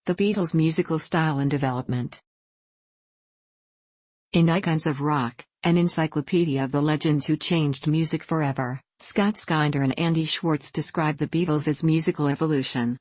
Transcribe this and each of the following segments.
The Beatles' musical style and development. In Icons of Rock, an encyclopedia of the legends who changed music forever, Scott Skinder and Andy Schwartz describe the Beatles as musical evolution.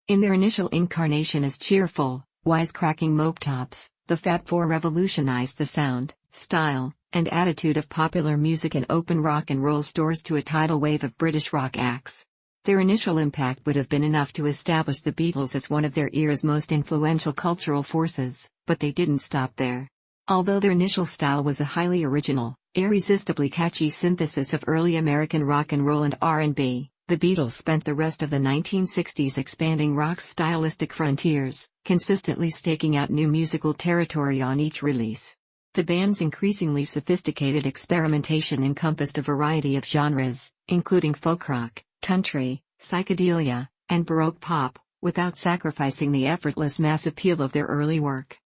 In their initial incarnation as cheerful, wisecracking mope-tops, the Fab Four revolutionized the sound, style, and attitude of popular music and opened rock and roll stores to a tidal wave of British rock acts. Their initial impact would have been enough to establish the Beatles as one of their era's most influential cultural forces, but they didn't stop there. Although their initial style was a highly original, irresistibly catchy synthesis of early American rock and roll and R&B, the Beatles spent the rest of the 1960s expanding rock's stylistic frontiers, consistently staking out new musical territory on each release. The band's increasingly sophisticated experimentation encompassed a variety of genres, including folk rock, country, psychedelia, and Baroque pop, without sacrificing the effortless mass appeal of their early work.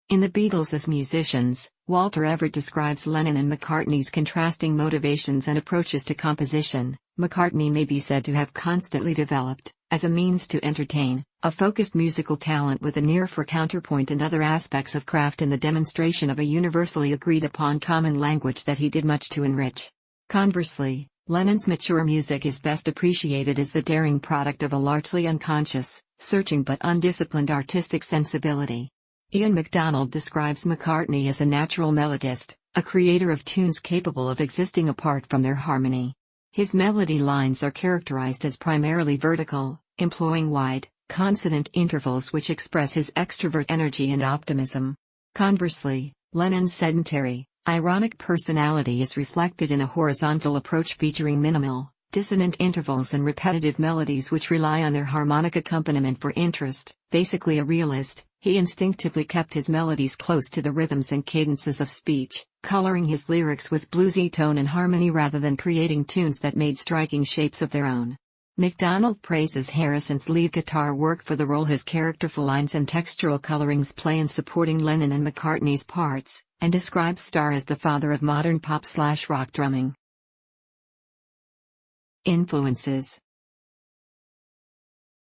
In The Beatles as Musicians, Walter Everett describes Lennon and McCartney's contrasting motivations and approaches to composition. McCartney may be said to have constantly developed, as a means to entertain, a focused musical talent with an ear for counterpoint and other aspects of craft in the demonstration of a universally agreed-upon common language that he did much to enrich. Conversely, Lennon's mature music is best appreciated as the daring product of a largely unconscious, searching but undisciplined artistic sensibility. Ian MacDonald describes McCartney as a natural melodist, a creator of tunes capable of existing apart from their harmony. His melody lines are characterized as primarily vertical, employing wide, consonant intervals which express his extrovert energy and optimism. Conversely, Lennon's sedentary, ironic personality is reflected in a horizontal approach featuring minimal, dissonant intervals and repetitive melodies which rely on their harmonic accompaniment for interest. Basically a realist, he instinctively kept his melodies close to the rhythms and cadences of speech, coloring his lyrics with bluesy tone and harmony rather than creating tunes that made striking shapes of their own. MacDonald praises Harrison's lead guitar work for the role his characterful lines and textural colorings play in supporting Lennon and McCartney's parts, and describes Starr as the father of modern pop/rock drumming. Influences.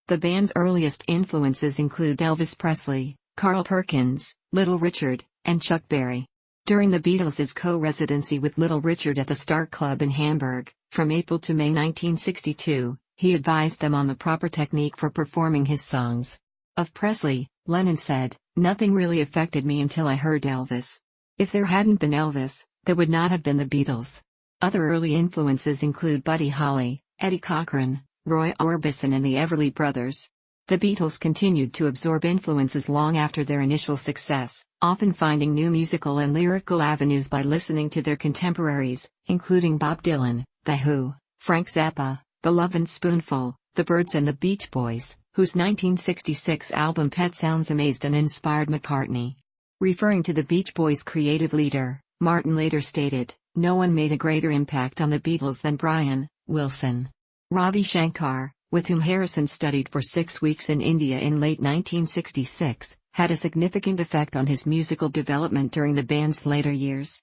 The band's earliest influences include Elvis Presley, Carl Perkins, Little Richard, and Chuck Berry. During the Beatles' co-residency with Little Richard at the Star Club in Hamburg, from April to May 1962, he advised them on the proper technique for performing his songs. Of Presley, Lennon said, "Nothing really affected me until I heard Elvis. If there hadn't been Elvis, there would not have been the Beatles." Other early influences include Buddy Holly, Eddie Cochran, Roy Orbison and the Everly Brothers. The Beatles continued to absorb influences long after their initial success, often finding new musical and lyrical avenues by listening to their contemporaries, including Bob Dylan, The Who, Frank Zappa, The Lovin' Spoonful, The Byrds and the Beach Boys, whose 1966 album Pet Sounds amazed and inspired McCartney. Referring to the Beach Boys' creative leader, Martin later stated, "No one made a greater impact on the Beatles than Brian Wilson." Ravi Shankar, with whom Harrison studied for 6 weeks in India in late 1966, had a significant effect on his musical development during the band's later years.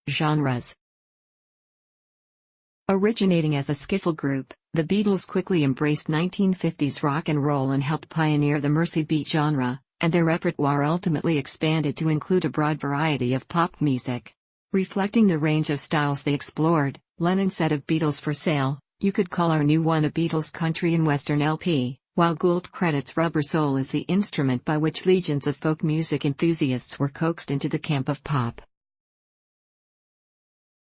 Genres. Originating as a skiffle group, the Beatles quickly embraced 1950s rock and roll and helped pioneer the Mersey beat genre, and their repertoire ultimately expanded to include a broad variety of pop music. Reflecting the range of styles they explored, Lennon said of Beatles for Sale, "You could call our new one a Beatles country and western LP," while Gould credits Rubber Soul as the instrument by which legions of folk music enthusiasts were coaxed into the camp of pop.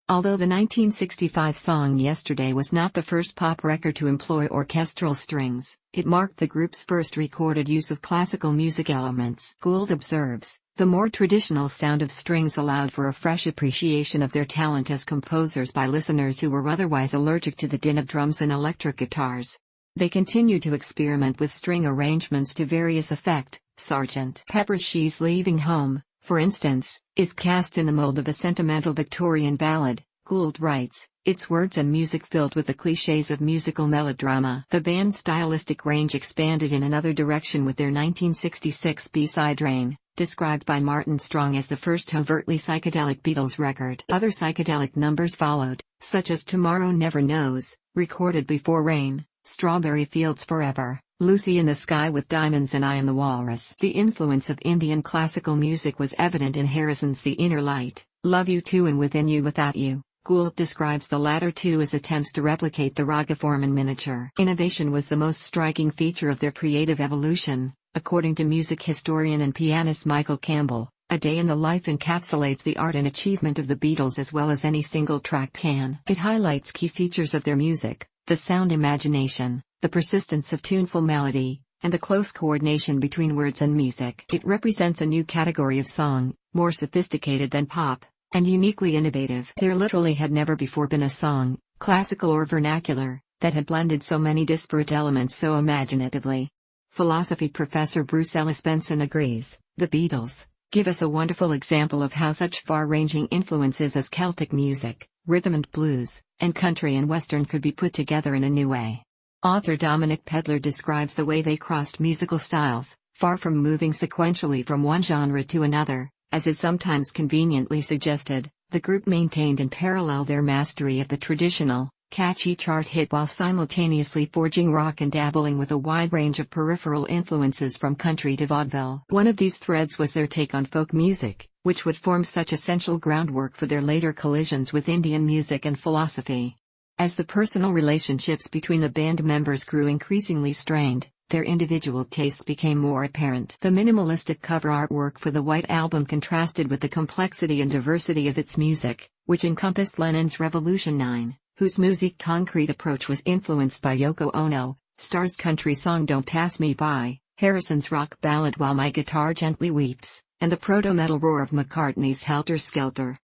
Although the 1965 song Yesterday was not the first pop record to employ orchestral strings, it marked the group's first recorded use of classical music elements. Gould observes, "The more traditional sound of strings allowed for a fresh appreciation of their talent as composers by listeners who were otherwise allergic to the din of drums and electric guitars." They continued to experiment with string arrangements to various effect. Sgt. Pepper's She's Leaving Home, for instance, is cast in the mold of a sentimental Victorian ballad. Gould writes, "Its words and music filled with the clichés of musical melodrama." The band's stylistic range expanded in another direction with their 1966 B-side Rain, described by Martin Strong as the first overtly psychedelic Beatles record. Other psychedelic numbers followed, such as Tomorrow Never Knows, recorded before Rain, Strawberry Fields Forever, Lucy in the Sky with Diamonds and I Am the Walrus. The influence of Indian classical music was evident in Harrison's The Inner Light, Love You Too and Within You Without You. Gould describes the latter two as attempts to replicate the raga form in miniature. Innovation was the most striking feature of their creative evolution, according to music historian and pianist Michael Campbell. A Day in the Life encapsulates the art and achievement of the Beatles as well as any single track can. It highlights key features of their music, the sound imagination, the persistence of tuneful melody, and the close coordination between words and music. It represents a new category of song, more sophisticated than pop, and uniquely innovative. There literally had never before been a song, classical or vernacular, that had blended so many disparate elements so imaginatively. Philosophy professor Bruce Ellis Benson agrees. The Beatles give us a wonderful example of how such far-ranging influences as Celtic music, rhythm and blues, and country and western could be put together in a new way. Author Dominic Pedler describes the way they crossed musical styles, far from moving sequentially from one genre to another. As is sometimes conveniently suggested, the group maintained in parallel their mastery of the traditional, catchy chart hit while simultaneously forging rock and dabbling with a wide range of peripheral influences from country to vaudeville. One of these threads was their take on folk music, which would form such essential groundwork for their later collisions with Indian music and philosophy. As the personal relationships between the band members grew increasingly strained, their individual tastes became more apparent. The minimalistic cover artwork for the White Album contrasted with the complexity and diversity of its music, which encompassed Lennon's Revolution 9, whose musique concrete approach was influenced by Yoko Ono, Starr's country song Don't Pass Me By, Harrison's rock ballad While My Guitar Gently Weeps, and the proto-metal roar of McCartney's Helter Skelter.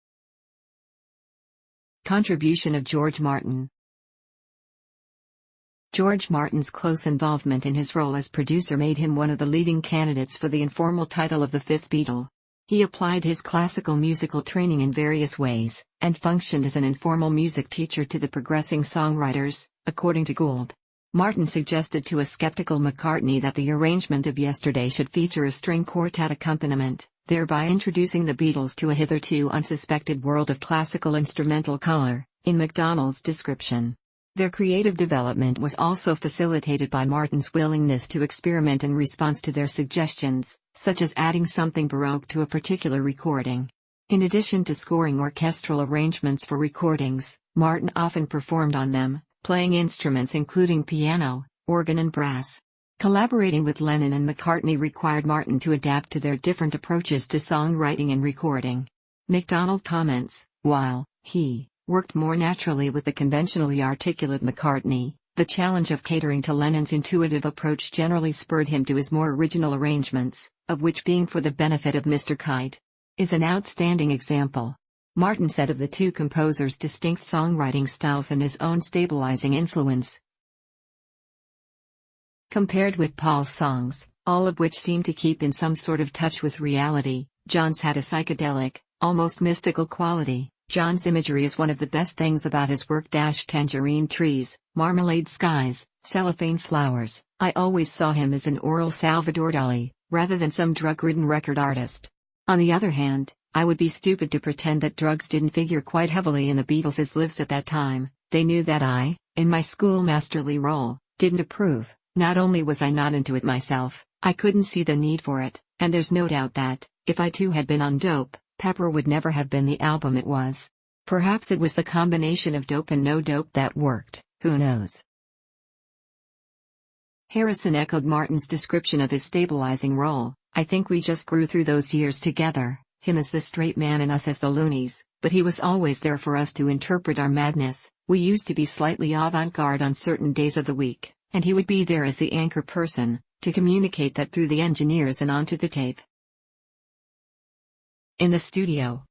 Contribution of George Martin. George Martin's close involvement in his role as producer made him one of the leading candidates for the informal title of the fifth Beatle. He applied his classical musical training in various ways, and functioned as an informal music teacher to the progressing songwriters, according to Gould. Martin suggested to a skeptical McCartney that the arrangement of Yesterday should feature a string quartet accompaniment, thereby introducing the Beatles to a hitherto unsuspected world of classical instrumental color, in MacDonald's description. Their creative development was also facilitated by Martin's willingness to experiment in response to their suggestions, such as adding something Baroque to a particular recording. In addition to scoring orchestral arrangements for recordings, Martin often performed on them, playing instruments including piano, organ and brass. Collaborating with Lennon and McCartney required Martin to adapt to their different approaches to songwriting and recording. MacDonald comments, while he worked more naturally with the conventionally articulate McCartney, the challenge of catering to Lennon's intuitive approach generally spurred him to his more original arrangements, of which Being for the Benefit of Mr. Kite is an outstanding example. Martin said of the two composers' distinct songwriting styles and his own stabilizing influence. Compared with Paul's songs, all of which seemed to keep in some sort of touch with reality, John's had a psychedelic, almost mystical quality. John's imagery is one of the best things about his work. Tangerine trees, marmalade skies, cellophane flowers. I always saw him as an oral Salvador Dali, rather than some drug-ridden record artist. On the other hand, I would be stupid to pretend that drugs didn't figure quite heavily in the Beatles' lives at that time. They knew that I, in my schoolmasterly role, didn't approve. Not only was I not into it myself, I couldn't see the need for it, and there's no doubt that, if I too had been on dope, Pepper would never have been the album it was. Perhaps it was the combination of dope and no dope that worked, who knows. Harrison echoed Martin's description of his stabilizing role. I think we just grew through those years together, him as the straight man and us as the loonies, but he was always there for us to interpret our madness. We used to be slightly avant-garde on certain days of the week, and he would be there as the anchor person, to communicate that through the engineers and onto the tape. In the studio.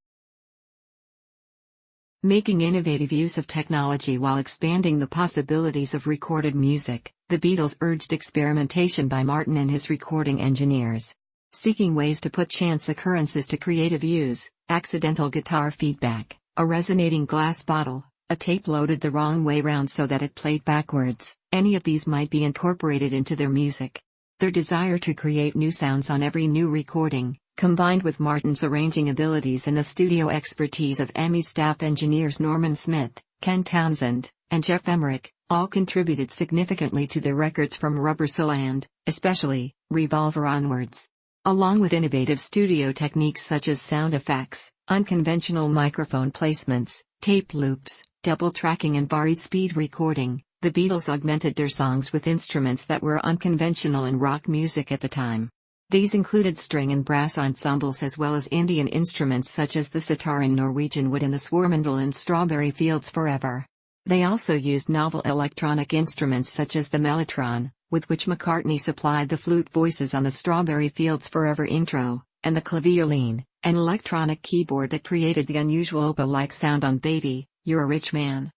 Making innovative use of technology while expanding the possibilities of recorded music, the Beatles urged experimentation by Martin and his recording engineers. Seeking ways to put chance occurrences to creative use, accidental guitar feedback, a resonating glass bottle, a tape loaded the wrong way round so that it played backwards, any of these might be incorporated into their music. Their desire to create new sounds on every new recording, Combined with Martin's arranging abilities and the studio expertise of EMI staff engineers Norman Smith, Ken Townsend, and Jeff Emmerich, all contributed significantly to the records from Rubber Soul and, especially, Revolver onwards. Along with innovative studio techniques such as sound effects, unconventional microphone placements, tape loops, double tracking and vari-speed recording, the Beatles augmented their songs with instruments that were unconventional in rock music at the time. These included string and brass ensembles as well as Indian instruments such as the sitar and Norwegian wood in the Swarmandal and Strawberry Fields Forever. They also used novel electronic instruments such as the mellotron, with which McCartney supplied the flute voices on the Strawberry Fields Forever intro, and the clavioline, an electronic keyboard that created the unusual oboe-like sound on Baby, You're a Rich Man.